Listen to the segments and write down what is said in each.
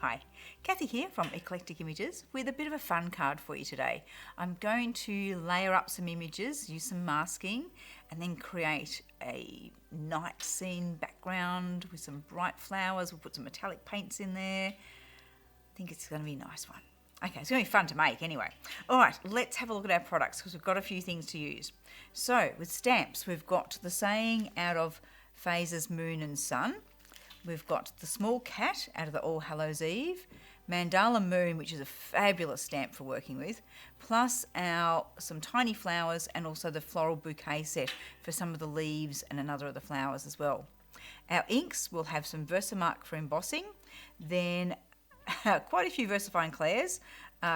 Hi, Kathy here from Eclectic Images with a bit of a fun card for you today. I'm going to layer up some images, use some masking, and then create a night scene background with some bright flowers. We'll put some metallic paints in there. I think it's going to be a nice one. Okay, it's going to be fun to make anyway. All right, let's have a look at our products because we've got a few things to use. So with stamps, we've got the saying out of Phases Moon and Sun. We've got the small cat out of the All Hallows Eve, Mandala Moon, which is a fabulous stamp for working with, plus some tiny flowers and also the Floral Bouquet set for some of the leaves and another of the flowers as well. Our inks will have some Versamark for embossing, then quite a few Versafine Clairs,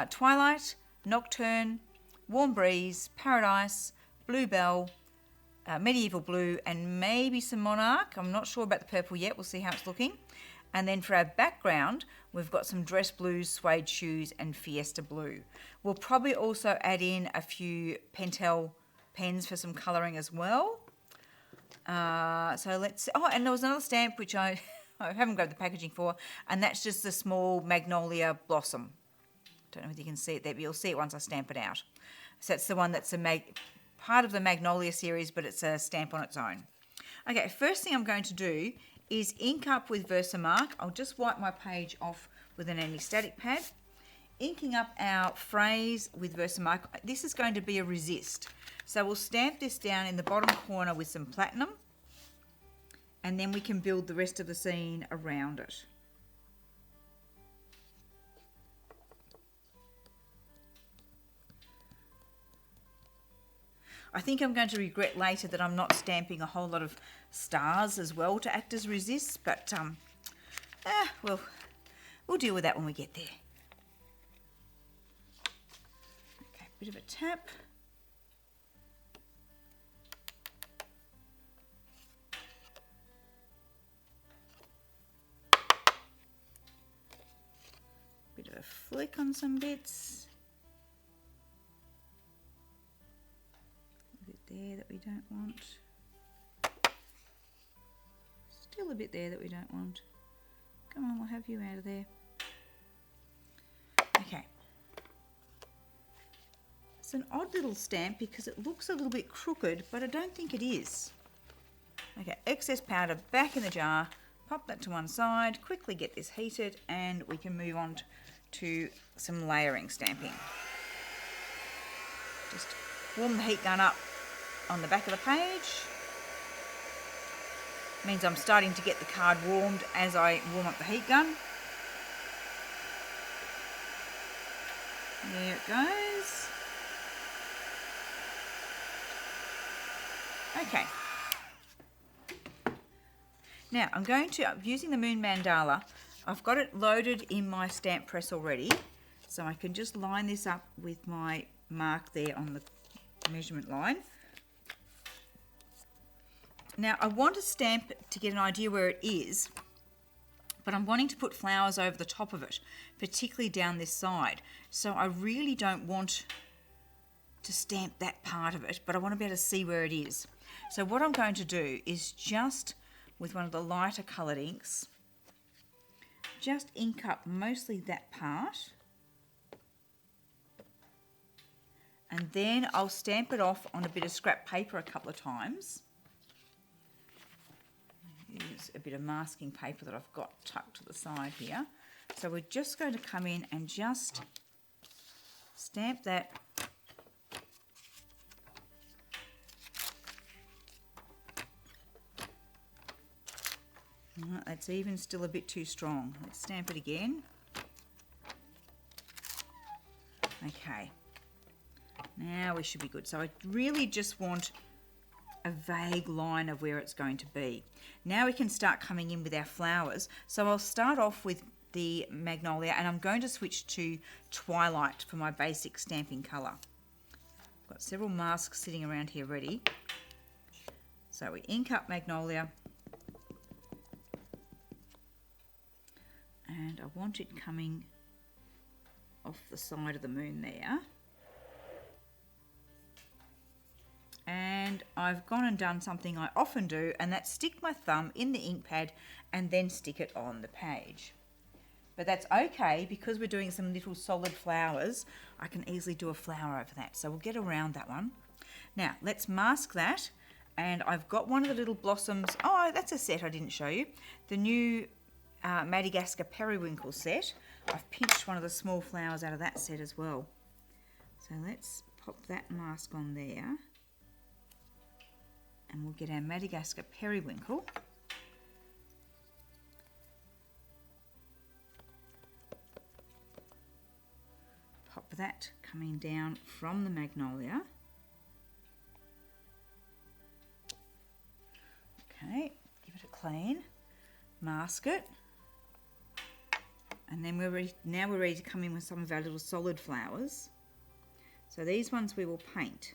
Twilight, Nocturne, Warm Breeze, Paradise, Blue Belle, Medieval Blue, and maybe some Monarch. I'm not sure about the purple yet. We'll see how it's looking. And then for our background, we've got some Dress Blues, Suede Shoes, and Fiesta Blue. We'll probably also add in a few Pentel pens for some colouring as well. So let's... Oh, and there was another stamp which I haven't grabbed the packaging for, and that's just the small Magnolia Blossom. Don't know if you can see it there, but you'll see it once I stamp it out. So that's the one that's part of the Magnolia series, but it's a stamp on its own. Okay, first thing I'm going to do is ink up with Versamark. I'll just wipe my page off with an anti-static pad. Inking up our phrase with Versamark. This is going to be a resist. So we'll stamp this down in the bottom corner with some platinum, and then we can build the rest of the scene around it. I think I'm going to regret later that I'm not stamping a whole lot of stars as well to act as resists, but well, we'll deal with that when we get there. Okay, bit of a tap. Bit of a flick on some bits. There that we don't want. Still a bit there that we don't want. Come on, we'll have you out of there. Okay. It's an odd little stamp because it looks a little bit crooked, but I don't think it is. Okay, excess powder back in the jar. Pop that to one side. Quickly get this heated and we can move on to some layering stamping. Just warm the heat gun up on the back of the page. Means I'm starting to get the card warmed as I warm up the heat gun. There it goes. Okay. Now I'm using the Moon Mandala. I've got it loaded in my stamp press already, so I can just line this up with my mark there on the measurement line. Now I want to stamp to get an idea where it is, but I'm wanting to put flowers over the top of it, particularly down this side. So I really don't want to stamp that part of it, but I want to be able to see where it is. So what I'm going to do is just, with one of the lighter coloured inks, just ink up mostly that part. And then I'll stamp it off on a bit of scrap paper a couple of times. Use a bit of masking paper that I've got tucked to the side here. So we're just going to come in and just stamp that that's even still a bit too strong. Let's stamp it again. Okay, now we should be good. So I really just want a vague line of where it's going to be. Now we can start coming in with our flowers. So I'll start off with the Magnolia and I'm going to switch to Twilight for my basic stamping colour. I've got several masks sitting around here ready. So we ink up Magnolia and I want it coming off the side of the moon there. And I've gone and done something I often do, and that's stick my thumb in the ink pad and then stick it on the page. But that's okay because we're doing some little solid flowers. I can easily do a flower over that. So we'll get around that one. Now, let's mask that. And I've got one of the little blossoms. Oh, that's a set I didn't show you. The new Madagascar Periwinkle set. I've pinched one of the small flowers out of that set as well. So let's pop that mask on there. And we'll get our Madagascar Periwinkle. Pop that coming down from the Magnolia. Okay, give it a clean, mask it, and then we're ready to come in with some of our little solid flowers. So these ones we will paint.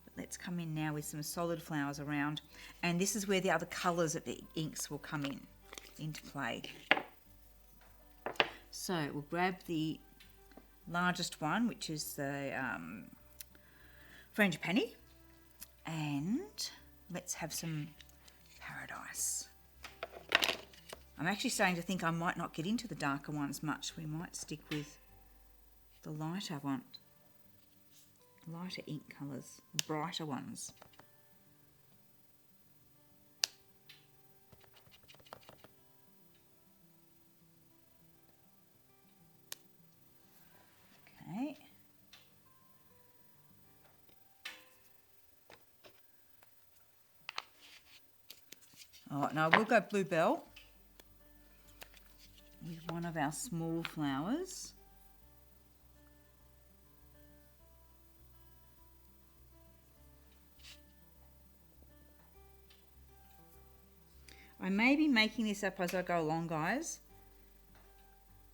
But let's come in now with some solid flowers around, and this is where the other colours of the inks will come into play. So we'll grab the largest one, which is the frangipani, and let's have some paradise. I'm actually starting to think I might not get into the darker ones much. We might stick with the lighter one, lighter ink colours, brighter ones. Okay. Oh, no, we'll go Blue Belle with one of our small flowers. I may be making this up as I go along, guys.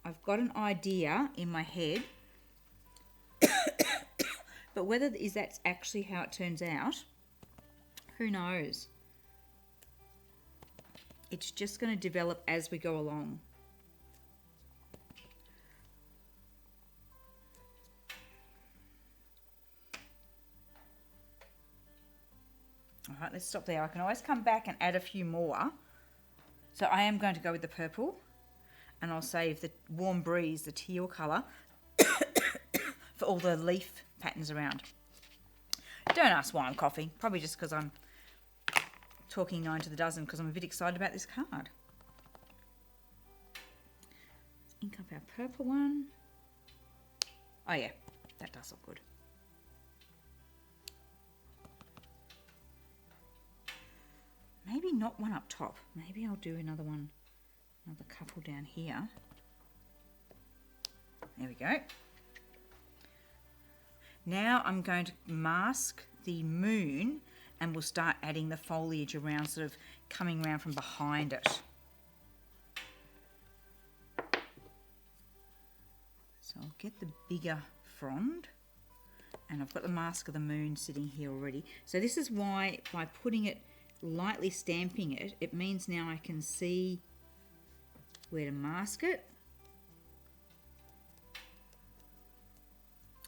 I've got an idea in my head, but whether that's actually how it turns out, who knows? It's just going to develop as we go along. All right, let's stop there. I can always come back and add a few more. So I am going to go with the purple, and I'll save the Warm Breeze, the teal colour, for all the leaf patterns around. Don't ask why I'm coughing. Probably just because I'm talking 9 to the dozen because I'm a bit excited about this card. Let's ink up our purple one. Oh yeah, that does look good. Maybe not one up top. Maybe I'll do another one, another couple down here. There we go. Now I'm going to mask the moon and we'll start adding the foliage around, sort of coming around from behind it. So I'll get the bigger frond, and I've got the mask of the moon sitting here already. So this is why, by putting it, lightly stamping it, it means now I can see where to mask it.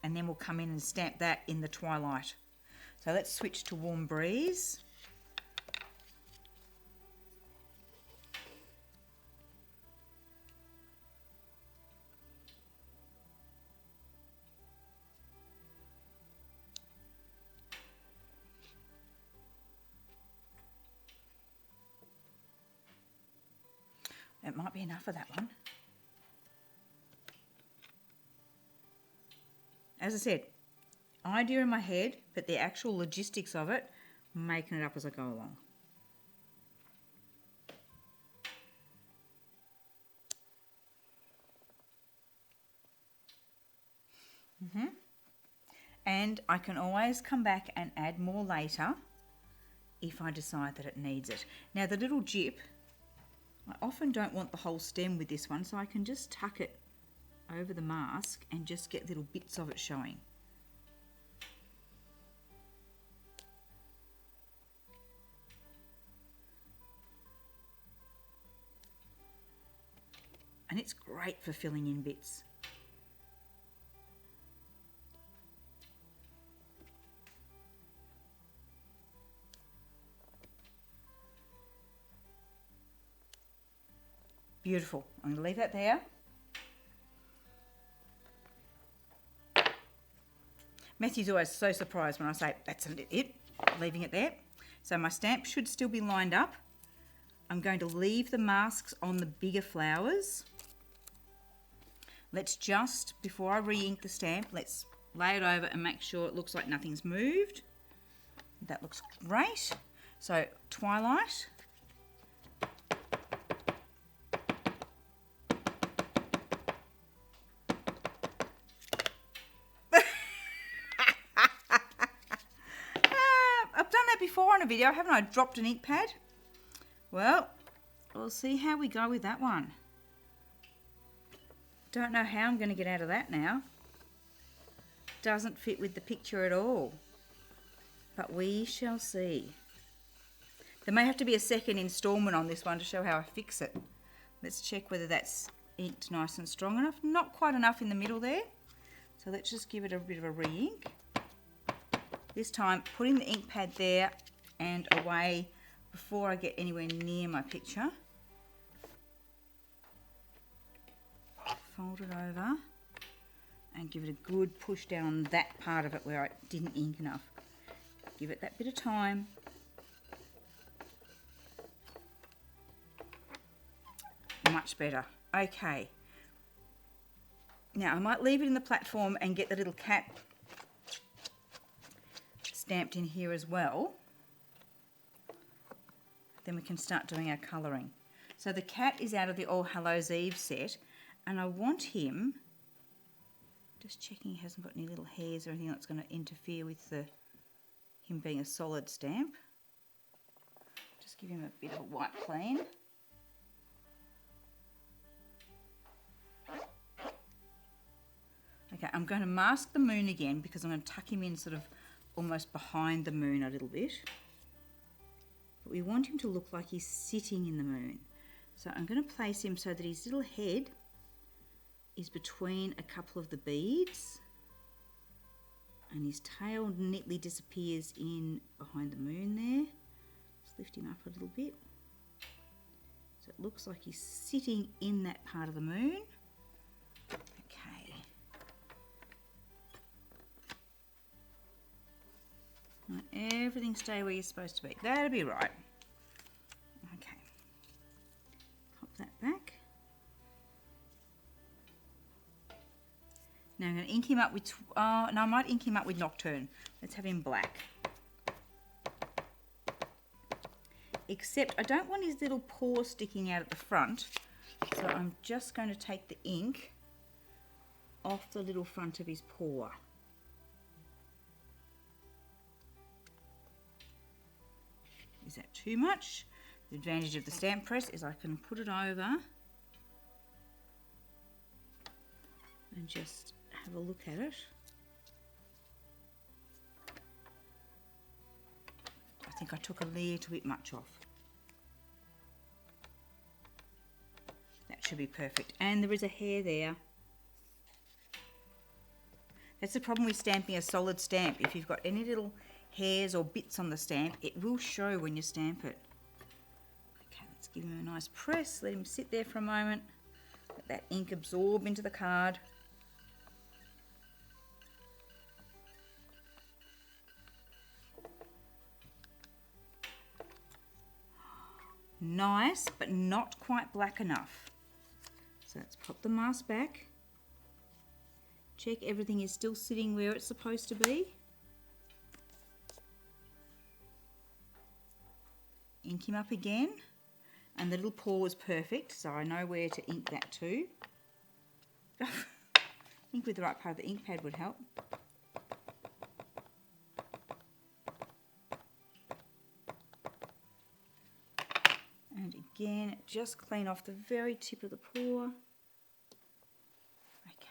And then we'll come in and stamp that in the Twilight. So let's switch to Warm Breeze. It might be enough of that one. As I said, idea in my head, but the actual logistics of it, I'm making it up as I go along. And I can always come back and add more later if I decide that it needs it. Now the little jip, I often don't want the whole stem with this one, so I can just tuck it over the mask and just get little bits of it showing. And it's great for filling in bits. Beautiful. I'm going to leave that there. Matthew's always so surprised when I say, that's it, leaving it there. So my stamp should still be lined up. I'm going to leave the masks on the bigger flowers. Let's just, before I re-ink the stamp, let's lay it over and make sure it looks like nothing's moved. That looks great. So Twilight. I've done that before on a video, haven't I? Dropped an ink pad. Well, we'll see how we go with that one. Don't know how I'm going to get out of that now. Doesn't fit with the picture at all. But we shall see. There may have to be a second instalment on this one to show how I fix it. Let's check whether that's inked nice and strong enough. Not quite enough in the middle there. So let's just give it a bit of a re-ink. This time putting the ink pad there and away before I get anywhere near my picture. Fold it over and give it a good push down on that part of it where I didn't ink enough. Give it that bit of time. Much better. Okay. Now I might leave it in the platform and get the little cat stamped in here as well. Then we can start doing our colouring. So the cat is out of the All Hallows Eve set, and I want him, just checking he hasn't got any little hairs or anything that's going to interfere with him being a solid stamp. Just give him a bit of a white clean. Okay, I'm going to mask the moon again because I'm going to tuck him in sort of almost behind the moon a little bit. But we want him to look like he's sitting in the moon. So I'm going to place him so that his little head is between a couple of the beads and his tail neatly disappears in behind the moon there. Just lift him up a little bit. So it looks like he's sitting in that part of the moon. Okay. Right, everything stay where you're supposed to be. That'll be right. Okay. Pop that back. Now I'm going to ink him up with, no, I might ink him up with Nocturne. Let's have him black. Except I don't want his little paw sticking out at the front. So I'm just going to take the ink off the little front of his paw. Is that too much? The advantage of the stamp press is I can put it over and just have a look at it. I think I took a little bit much off. That should be perfect. And there is a hair there. That's the problem with stamping a solid stamp. If you've got any little hairs or bits on the stamp, it will show when you stamp it. Okay, let's give him a nice press. Let him sit there for a moment. Let that ink absorb into the card. Nice, but not quite black enough. So let's pop the mask back. Check everything is still sitting where it's supposed to be. Ink him up again. And the little paw is perfect, so I know where to ink that too. Ink with the right part of the ink pad would help. And again, just clean off the very tip of the paw. Okay.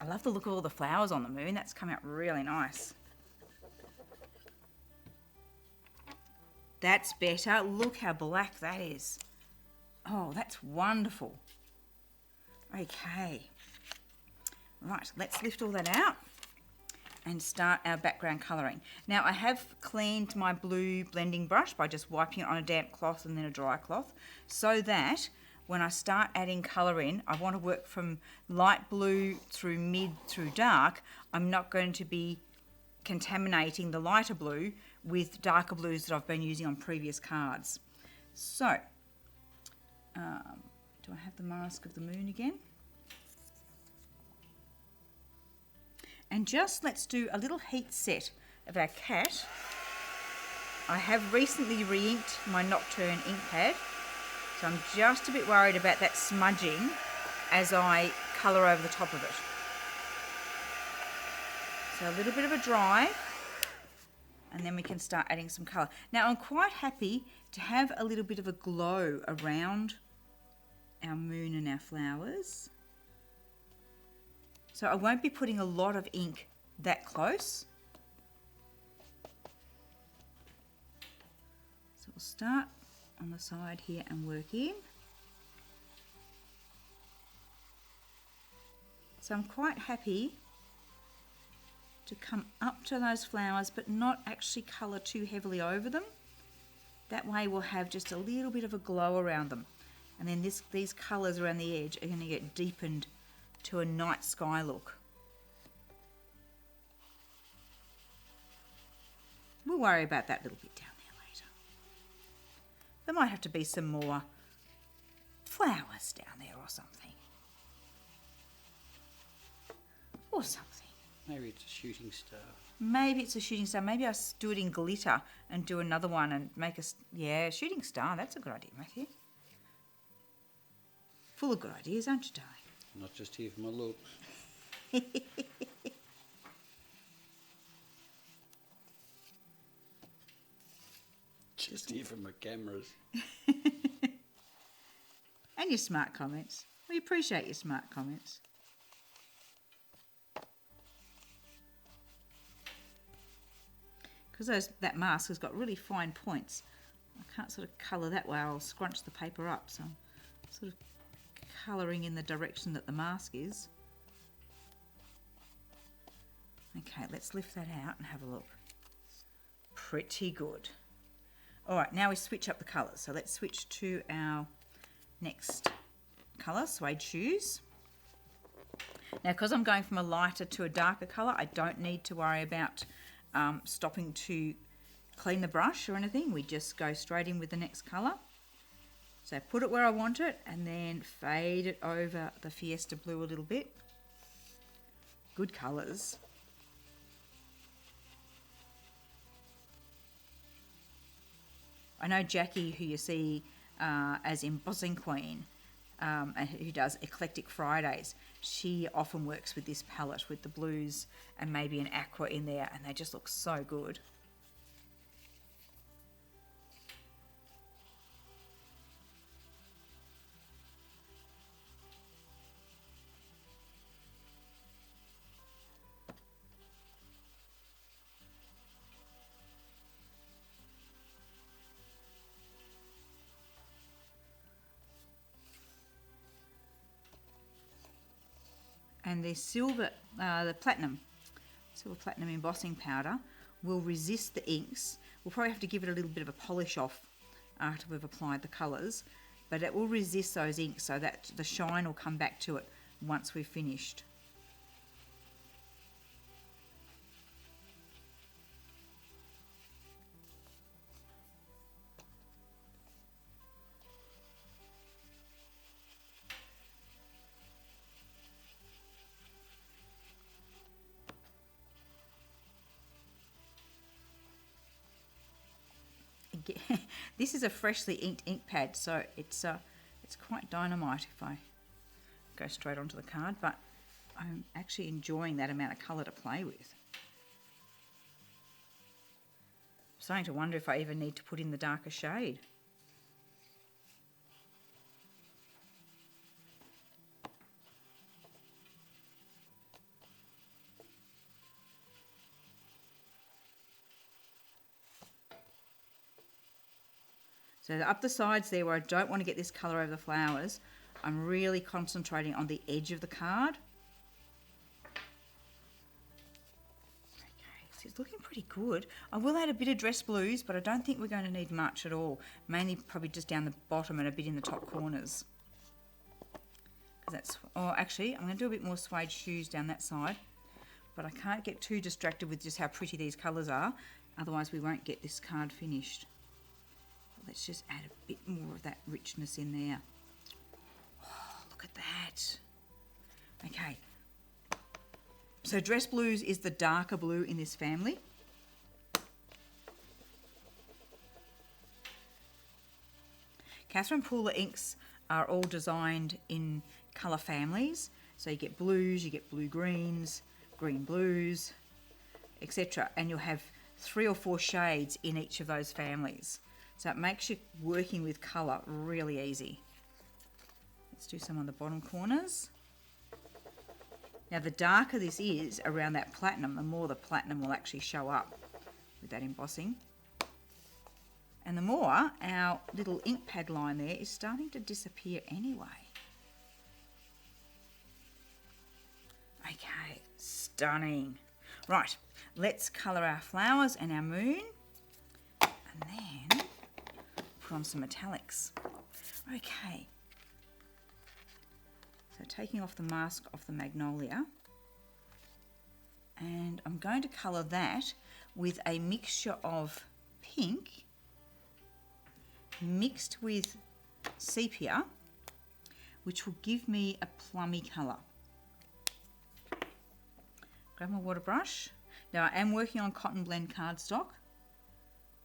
I love the look of all the flowers on the moon. That's come out really nice. That's better. Look how black that is. Oh, that's wonderful. Okay. Right, let's lift all that out and start our background colouring. Now I have cleaned my blue blending brush by just wiping it on a damp cloth and then a dry cloth, so that when I start adding colour in, I want to work from light blue through mid through dark. I'm not going to be contaminating the lighter blue with darker blues that I've been using on previous cards. So, do I have the Mask of the Moon again? And just let's do a little heat set of our cat. I have recently re-inked my Nocturne ink pad, so I'm just a bit worried about that smudging as I colour over the top of it. So a little bit of a dry, and then we can start adding some colour. Now I'm quite happy to have a little bit of a glow around our moon and our flowers. So I won't be putting a lot of ink that close. So we'll start on the side here and work in. So I'm quite happy to come up to those flowers but not actually colour too heavily over them. That way we'll have just a little bit of a glow around them. And then these colours around the edge are going to get deepened to a night sky look. We'll worry about that little bit down there later. There might have to be some more flowers down there or something. Or something. Maybe it's a shooting star. Maybe it's a shooting star. Maybe I'll do it in glitter and do another one and make a... Yeah, shooting star. That's a good idea, Matthew. Full of good ideas, aren't you, darling? Not just here for my looks. Just here for my cameras. And your smart comments. We appreciate your smart comments. Because that mask has got really fine points. I can't sort of colour that way. I'll scrunch the paper up. So I'm sort of colouring in the direction that the mask is. Okay, let's lift that out and have a look. Pretty good. All right, now we switch up the colours. So let's switch to our next colour, Suede Shoes. Now, because I'm going from a lighter to a darker colour, I don't need to worry about stopping to clean the brush or anything. We just go straight in with the next colour. So put it where I want it and then fade it over the Fiesta blue a little bit. Good colours. I know Jackie, who you see as Embossing Queen, who does Eclectic Fridays, she often works with this palette with the blues and maybe an aqua in there, and they just look so good. And the silver, the silver platinum embossing powder will resist the inks. We'll probably have to give it a little bit of a polish off after we've applied the colours, but it will resist those inks so that the shine will come back to it once we've finished. This is a freshly inked ink pad, so it's quite dynamite if I go straight onto the card, but I'm actually enjoying that amount of colour to play with. I'm starting to wonder if I even need to put in the darker shade. So up the sides there where I don't want to get this colour over the flowers, I'm really concentrating on the edge of the card. So it's looking pretty good. I will add a bit of dress blues, but I don't think we're going to need much at all. Mainly probably just down the bottom and a bit in the top corners. That's, oh, actually, I'm going to do a bit more suede shoes down that side, but I can't get too distracted with just how pretty these colours are, otherwise we won't get this card finished. Let's just add a bit more of that richness in there. Oh, look at that. Okay, so dress blues is the darker blue in this family. Catherine Pooler inks are all designed in colour families. So you get blues, you get blue greens, green blues, etc. And you'll have 3 or 4 shades in each of those families. So it makes you working with colour really easy. Let's do some on the bottom corners. Now the darker this is around that platinum, the more the platinum will actually show up with that embossing. And the more our little ink pad line there is starting to disappear anyway. Okay, stunning. Right, let's colour our flowers and our moon. And then put on some metallics. Okay. So taking off the mask off the Magnolia. And I'm going to colour that with a mixture of pink mixed with sepia, which will give me a plummy colour. Grab my water brush. Now I am working on cotton blend cardstock,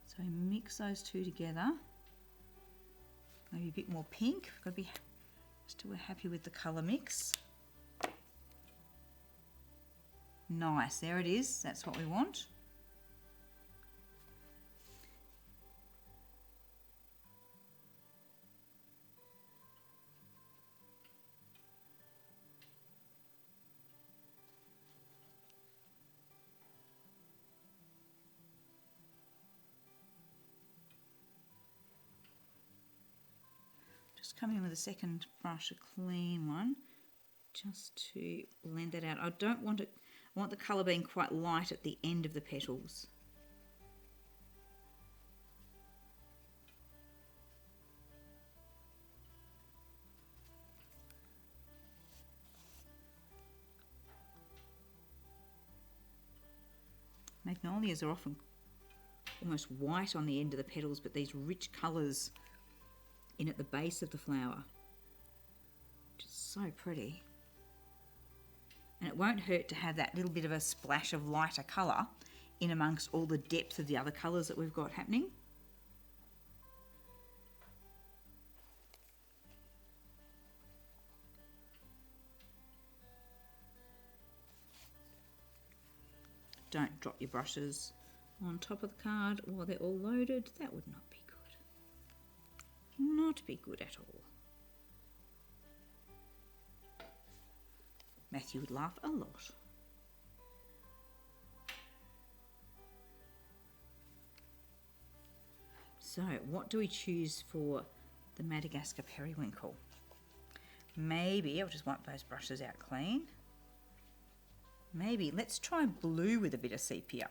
so mix those two together. Maybe a bit more pink. I've got to be still happy with the colour mix. Nice, there it is. That's what we want. Just come in with a second brush, a clean one, just to blend that out. I don't want it, I want the colour being quite light at the end of the petals. Magnolias are often almost white on the end of the petals, but these rich colours in at the base of the flower. Just so pretty. And it won't hurt to have that little bit of a splash of lighter colour in amongst all the depth of the other colours that we've got happening. Don't drop your brushes on top of the card while they're all loaded. That would not be good. Not be good at all. Matthew would laugh a lot. So, what do we choose for the Madagascar Periwinkle? Maybe, I'll just wipe those brushes out clean. Maybe, let's try blue with a bit of sepia.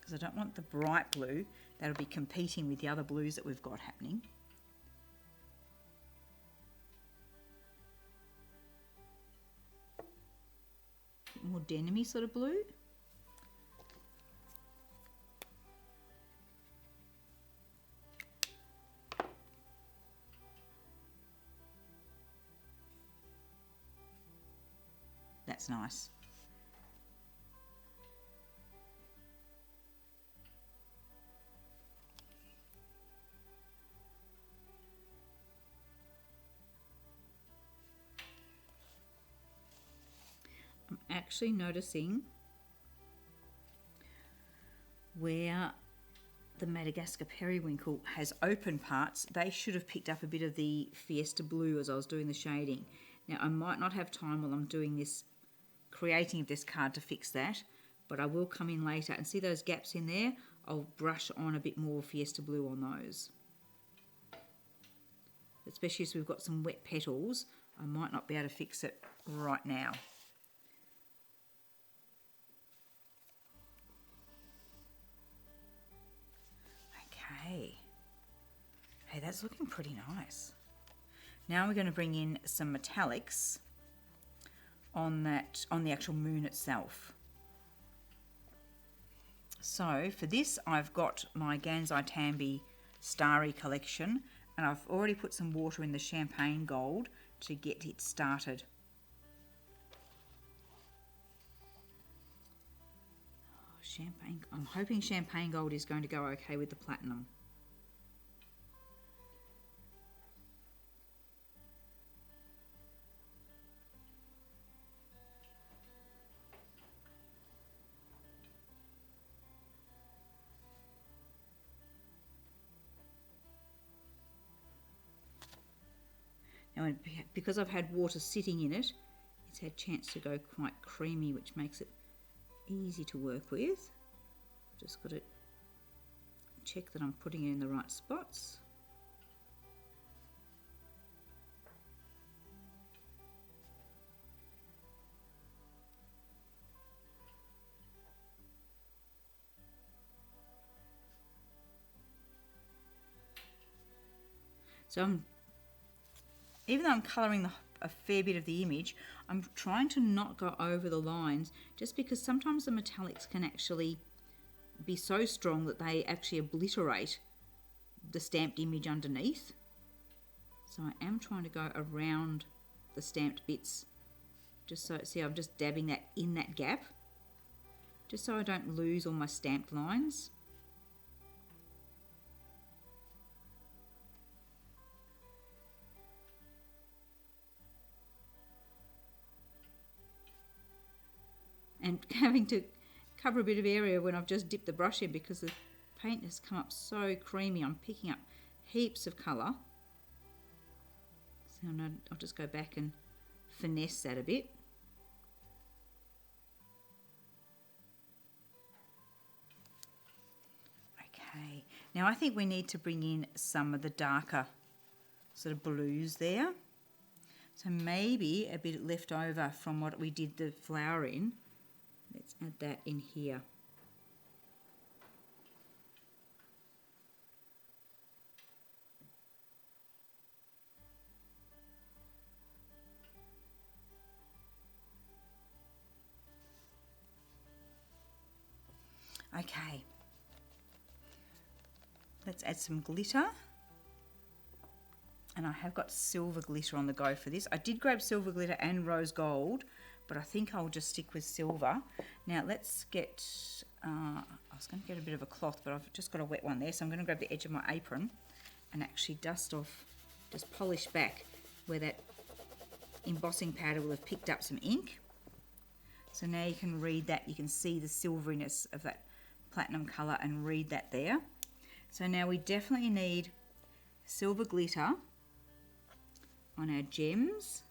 Because I don't want the bright blue that'll be competing with the other blues that we've got happening. More denim-y sort of blue. That's nice. I'm actually noticing where the Madagascar Periwinkle has open parts, they should have picked up a bit of the Fiesta blue as I was doing the shading. Now I might not have time while I'm doing this, creating this card to fix that, but I will come in later and see those gaps in there. I'll brush on a bit more Fiesta blue on those. especially as we've got some wet petals, I might not be able to fix it right now. Okay. Hey, that's looking pretty nice. Now we're going to bring in some metallics on the actual moon itself. So for this, I've got my Gansai Tambi Starry collection, and I've already put some water in the champagne gold to get it started. Oh, champagne. I'm hoping champagne gold is going to go okay with the platinum. Now, because I've had water sitting in it, it's had a chance to go quite creamy, which makes it easy to work with. Just got to check that I'm putting it in the right spots. So even though I'm colouring a fair bit of the image, I'm trying to not go over the lines, just because sometimes the metallics can actually be so strong that they actually obliterate the stamped image underneath. So I am trying to go around the stamped bits, just so, see, I'm just dabbing that in that gap, just so I don't lose all my stamped lines. And having to cover a bit of area when I've just dipped the brush in, because the paint has come up so creamy. I'm picking up heaps of colour. So I'll just go back and finesse that a bit. Okay, now I think we need to bring in some of the darker sort of blues there. So maybe a bit left over from what we did the flower in. Let's add that in here. Okay. Let's add some glitter. And I have got silver glitter on the go for this. I did grab silver glitter and rose gold, but I think I'll just stick with silver. Now let's get, I was going to get a bit of a cloth, but I've just got a wet one there, so I'm going to grab the edge of my apron and actually dust off, just polish back where that embossing powder will have picked up some ink. So now you can read that, you can see the silveriness of that platinum colour and read that there. So now we definitely need silver glitter on our gems.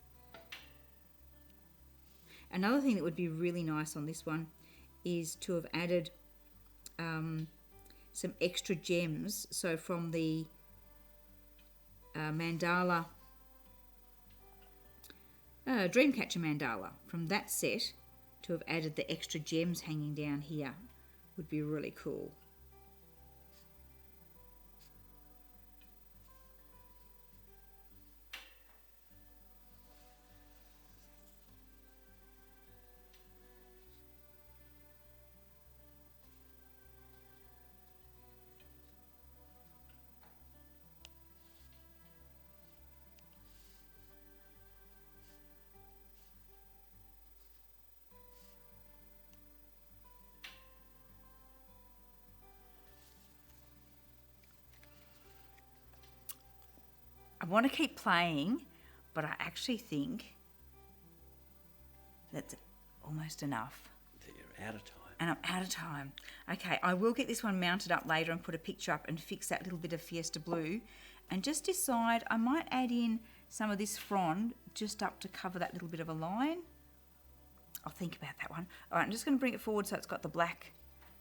Another thing that would be really nice on this one is to have added some extra gems. So from the Mandala, Dreamcatcher Mandala, from that set, to have added the extra gems hanging down here would be really cool. I want to keep playing, but I actually think that's almost enough. You're out of time. And I'm out of time. Okay, I will get this one mounted up later and put a picture up and fix that little bit of Fiesta blue, and just decide I might add in some of this frond just up to cover that little bit of a line. I'll think about that one. All right, I'm just going to bring it forward so it's got the black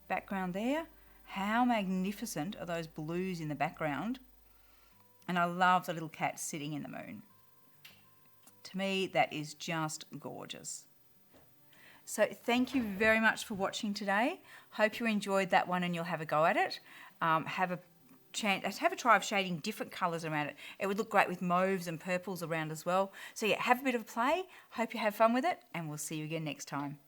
background there. How magnificent are those blues in the background? And I love the little cat sitting in the moon. To me, that is just gorgeous. So thank you very much for watching today. Hope you enjoyed that one and you'll have a go at it. Have a try of shading different colours around it. It would look great with mauves and purples around as well. So yeah, have a bit of a play. Hope you have fun with it, and we'll see you again next time.